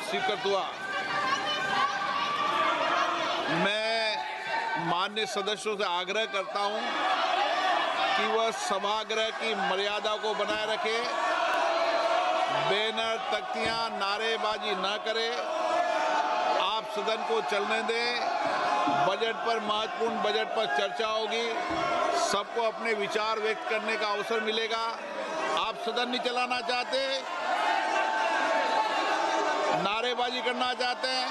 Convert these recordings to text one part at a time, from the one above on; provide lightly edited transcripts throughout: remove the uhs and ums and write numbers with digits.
स्वीकृत हुआ। मैं माननीय सदस्यों से आग्रह करता हूं कि वह सभागृह की मर्यादा को बनाए रखे, बैनर, तख्तियां, नारेबाजी न करे, आप सदन को चलने दें। बजट पर, महत्वपूर्ण बजट पर चर्चा होगी, सबको अपने विचार व्यक्त करने का अवसर मिलेगा। आप सदन नहीं चलाना चाहते, नारेबाजी करना चाहते हैं,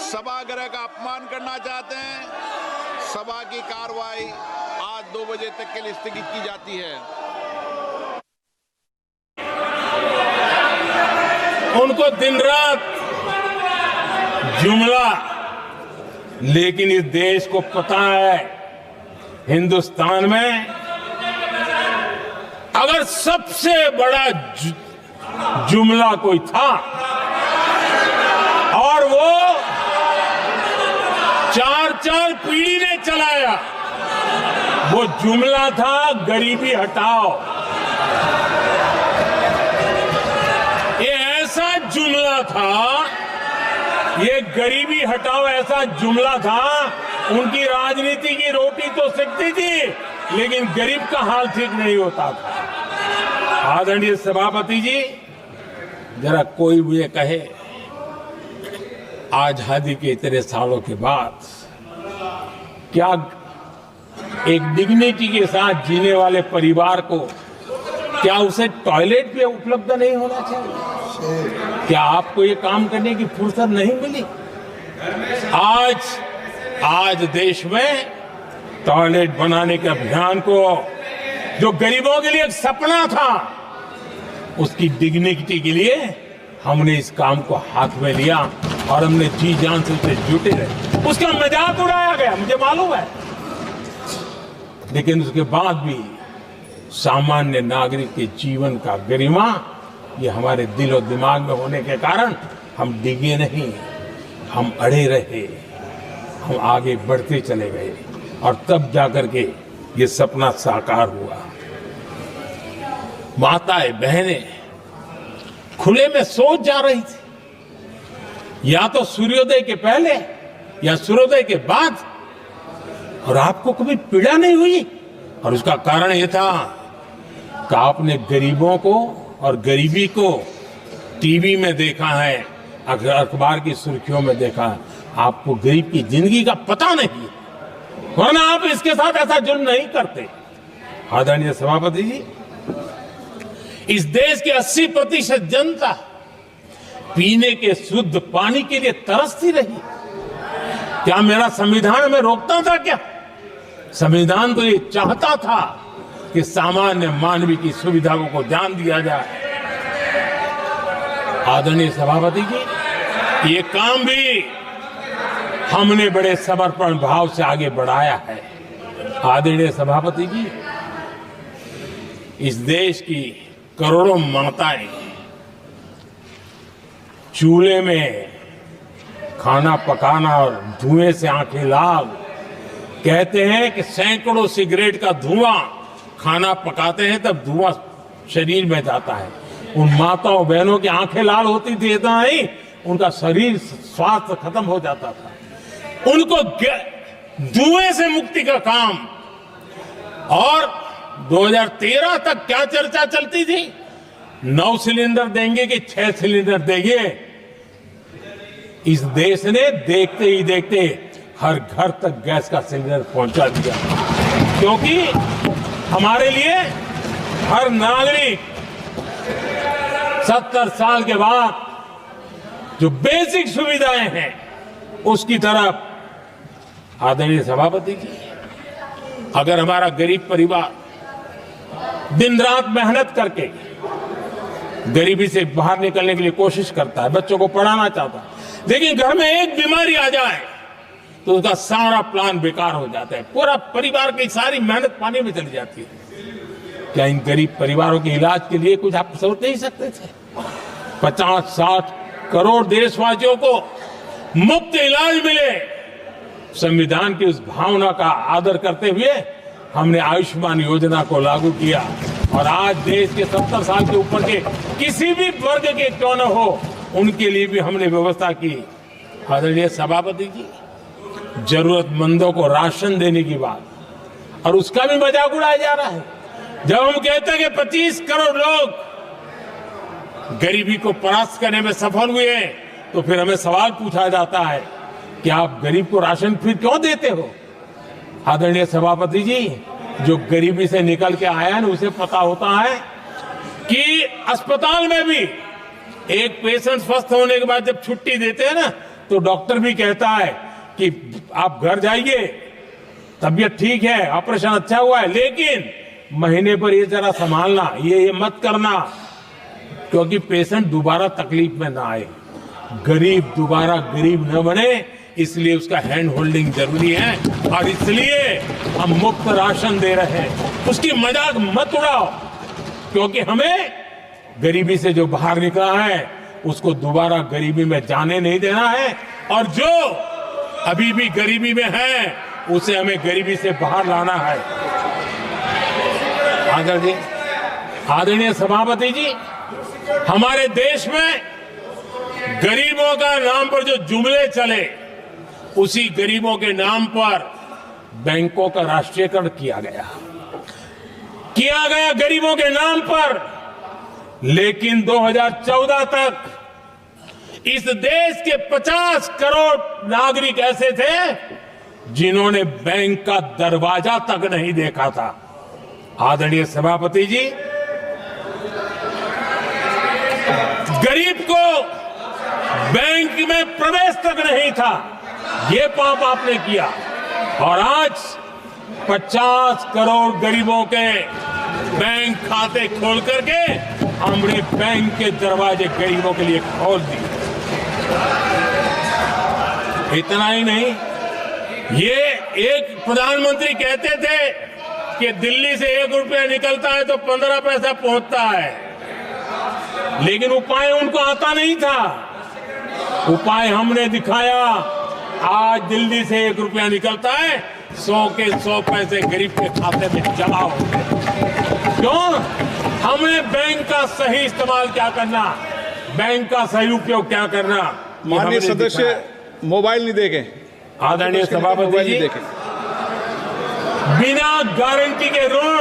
सभागृह का अपमान करना चाहते हैं, सभा की कार्रवाई आज 2 बजे तक के लिए स्थगित की जाती है। उनको दिन रात जुमला, लेकिन इस देश को पता है हिंदुस्तान में अगर सबसे बड़ा जुमला कोई था और वो 4 पीढ़ी ने चलाया, वो जुमला था गरीबी हटाओ। ये ऐसा जुमला था, ये गरीबी हटाओ ऐसा जुमला था, उनकी राजनीति की रोटी तो सिकती थी, लेकिन गरीब का हाल ठीक नहीं होता था। आदरणीय सभापति जी, जरा कोई मुझे कहे, आजादी के इतने सालों के बाद क्या एक डिग्निटी के साथ जीने वाले परिवार को क्या उसे टॉयलेट भी उपलब्ध नहीं होना चाहिए? क्या आपको ये काम करने की फुर्सत नहीं मिली? आज देश में टॉयलेट बनाने के अभियान को, जो गरीबों के लिए एक सपना था, उसकी डिग्निटी के लिए हमने इस काम को हाथ में लिया और हमने जी जान से उसे जुटे रहे। उसका मजाक उड़ाया गया, मुझे मालूम है, लेकिन उसके बाद भी सामान्य नागरिक के जीवन का गरिमा, ये हमारे दिल और दिमाग में होने के कारण हम डिगे नहीं, हम अड़े रहे, हम आगे बढ़ते चले गए और तब जाकर के ये सपना साकार हुआ। माताएं, बहनें खुले में सोच जा रही थी, या तो सूर्योदय के पहले या सूर्योदय के बाद, और आपको कभी पीड़ा नहीं हुई। और उसका कारण यह था कि आपने गरीबों को और गरीबी को टीवी में देखा है, अखबार की सुर्खियों में देखा, आपको गरीब की जिंदगी का पता नहीं, वरना आप इसके साथ ऐसा जुल्म नहीं करते। आदरणीय सभापति जी, इस देश की 80% जनता पीने के शुद्ध पानी के लिए तरसती रही। क्या मेरा संविधान हमें रोकता था? क्या संविधान तो ये चाहता था कि सामान्य मानवीय की सुविधाओं को ध्यान दिया जाए। आदरणीय सभापति जी, ये काम भी हमने बड़े समर्पण भाव से आगे बढ़ाया है। आदरणीय सभापति जी, इस देश की करोड़ों माताएं चूल्हे में खाना पकाना और धुएं से आंखें लाल, कहते हैं कि सैकड़ों सिगरेट का धुआं खाना पकाते हैं तब धुआं शरीर में जाता है। उन माताओं बहनों की आंखें लाल होती थी, इतना नहीं, उनका शरीर स्वास्थ्य खत्म हो जाता था। उनको धुएं से मुक्ति का काम, और 2013 तक क्या चर्चा चलती थी, 9 सिलेंडर देंगे कि 6 सिलेंडर देंगे। इस देश ने देखते ही देखते हर घर तक गैस का सिलेंडर पहुंचा दिया, क्योंकि हमारे लिए हर नागरिक 70 साल के बाद जो बेसिक सुविधाएं हैं उसकी तरफ। आदरणीय सभापति जी, अगर हमारा गरीब परिवार दिन रात मेहनत करके गरीबी से बाहर निकलने के लिए कोशिश करता है, बच्चों को पढ़ाना चाहता है, लेकिन घर में एक बीमारी आ जाए तो उसका सारा प्लान बेकार हो जाता है, पूरा परिवार की सारी मेहनत पानी में चली जाती है। क्या इन गरीब परिवारों के इलाज के लिए कुछ आप सोच नहीं सकते थे? 50-60 करोड़ देशवासियों को मुफ्त इलाज मिले। संविधान की उस भावना का आदर करते हुए हमने आयुष्मान योजना को लागू किया, और आज देश के 70 साल के ऊपर के किसी भी वर्ग के क्यों न हो, उनके लिए भी हमने व्यवस्था की। आदरणीय सभापति जी, जरूरतमंदों को राशन देने की बात, और उसका भी मजाक उड़ाया जा रहा है। जब हम कहते हैं कि 25 करोड़ लोग गरीबी को परास्त करने में सफल हुए, तो फिर हमें सवाल पूछा जाता है कि आप गरीब को राशन फिर क्यों देते हो? आदरणीय सभापति जी, जो गरीबी से निकल के आया है ना, उसे पता होता है कि अस्पताल में भी एक पेशेंट स्वस्थ होने के बाद जब छुट्टी देते हैं ना, तो डॉक्टर भी कहता है कि आप घर जाइए, तबीयत ठीक है, ऑपरेशन अच्छा हुआ है, लेकिन महीने पर ये जरा संभालना, ये मत करना, क्योंकि पेशेंट दोबारा तकलीफ में ना आए, गरीब दोबारा गरीब न बने, इसलिए उसका हैंड होल्डिंग जरूरी है। और इसलिए हम मुफ्त राशन दे रहे हैं। उसकी मजाक मत उड़ाओ, क्योंकि हमें गरीबी से जो बाहर निकला है उसको दोबारा गरीबी में जाने नहीं देना है, और जो अभी भी गरीबी में है उसे हमें गरीबी से बाहर लाना है। आदरणीय सभापति जी, हमारे देश में गरीबों का नाम पर जो जुमले चले, उसी गरीबों के नाम पर बैंकों का राष्ट्रीयकरण किया गया गरीबों के नाम पर। लेकिन 2014 तक इस देश के 50 करोड़ नागरिक ऐसे थे जिन्होंने बैंक का दरवाजा तक नहीं देखा था। आदरणीय सभापति जी, गरीब को बैंक में प्रवेश तक नहीं था, ये पाप आपने किया। और आज 50 करोड़ गरीबों के बैंक खाते खोल करके हमने बैंक के दरवाजे गरीबों के लिए खोल दिए। इतना ही नहीं, ये एक प्रधानमंत्री कहते थे कि दिल्ली से 1 रुपया निकलता है तो 15 पैसा पहुंचता है, लेकिन उपाय उनको आता नहीं था। उपाय हमने दिखाया। आज दिल्ली से 1 रुपया निकलता है, 100 के 100 पैसे गरीब के खाते में जमा होते हैं। क्यों? हमने बैंक का सही इस्तेमाल क्या करना, बैंक का सही उपयोग क्या करना। माननीय सदस्य, मोबाइल नहीं देखें। आदरणीय सभापति जी, बिना गारंटी के ऋण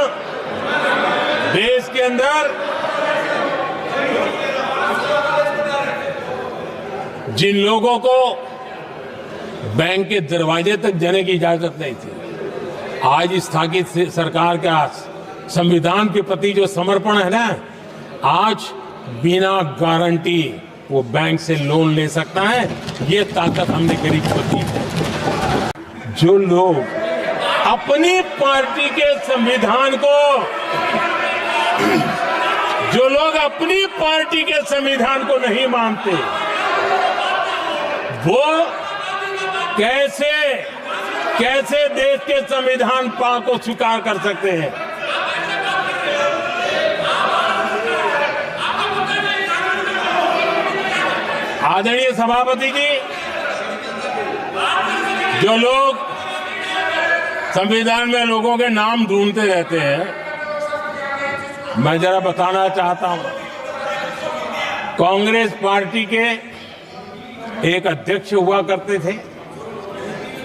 देश के अंदर जिन लोगों को बैंक के दरवाजे तक जाने की इजाजत नहीं थी, आज स्थापित सरकार का संविधान के प्रति जो समर्पण है ना, आज बिना गारंटी वो बैंक से लोन ले सकता है। ये ताकत हमने गरीब को दी है। जो लोग अपनी पार्टी के संविधान को नहीं मानते, वो कैसे देश के संविधान को स्वीकार कर सकते हैं। आदरणीय सभापति जी, जो लोग संविधान में लोगों के नाम ढूंढते रहते हैं, मैं जरा बताना चाहता हूं, कांग्रेस पार्टी के एक अध्यक्ष हुआ करते थे,